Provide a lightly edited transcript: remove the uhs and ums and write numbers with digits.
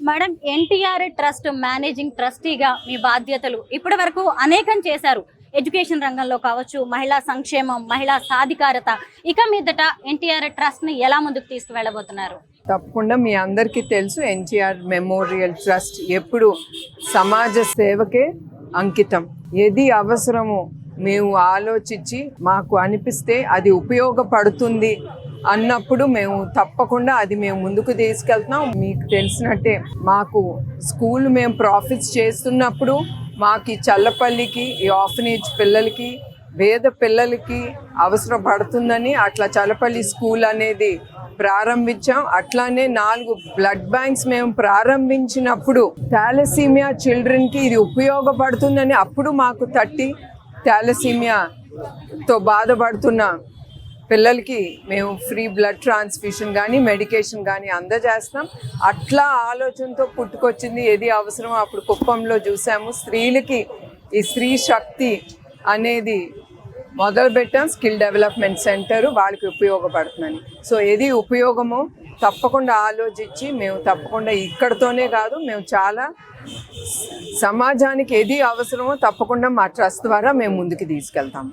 Madam, NTR trust managing ట్రస్టీగా మీ బాధ్యతలు ఇప్పటి వరకు అనేకం చేశారు. ఎడ్యుకేషన్ రంగంలో కావచ్చు, మహిళా సంక్షేమం, మహిళా సాధికారత. ఇక మీదట ఎన్టీఆర్ ట్రస్ట్ ని ఎలా ముందుకు తీసుకువెళ్ళబోతున్నారు? తప్పకుండా మీ అందరికీ తెలుసు, ఎన్టీఆర్ మెమోరియల్ ట్రస్ట్ ఎప్పుడు సమాజ సేవకే అంకితం. ఏది అవసరమో మేము ఆలోచించి మాకు అనిపిస్తే అది ఉపయోగపడుతుంది అన్నప్పుడు మేము తప్పకుండా అది మేము ముందుకు తీసుకెళ్తున్నాం. మీకు తెలిసినట్టే మాకు స్కూల్ మేము ప్రాఫిట్స్ చేస్తున్నప్పుడు మాకు ఈ చల్లపల్లికి, ఈ ఆర్ఫనేజ్ పిల్లలకి, పేద పిల్లలకి అవసరపడుతుందని అట్లా చల్లపల్లి స్కూల్ అనేది ప్రారంభించాం. అట్లానే 4 బ్లడ్ బ్యాంక్స్ మేము ప్రారంభించినప్పుడు థాలసీమియా చిల్డ్రన్కి ఇది ఉపయోగపడుతుందని అప్పుడు మాకు తట్టి థాలసీమియాతో బాధపడుతున్న పిల్లలకి మేము ఫ్రీ బ్లడ్ ట్రాన్స్ఫ్యూషన్ కానీ మెడికేషన్ కానీ అందజేస్తాం. అట్లా ఆలోచనతో పుట్టుకొచ్చింది ఏది అవసరమో అప్పుడు కుప్పంలో చూసాము. స్త్రీలకి ఈ స్త్రీ శక్తి అనేది మొదలుపెట్టాం, స్కిల్ డెవలప్మెంట్ సెంటర్ వాళ్ళకి ఉపయోగపడుతుందని. సో ఏది ఉపయోగమో తప్పకుండా ఆలోచించి మేము తప్పకుండా ఇక్కడతోనే కాదు, మేము చాలా సమాజానికి ఏది అవసరమో తప్పకుండా మా ట్రస్ట్ ద్వారా మేము ముందుకు తీసుకెళ్తాం.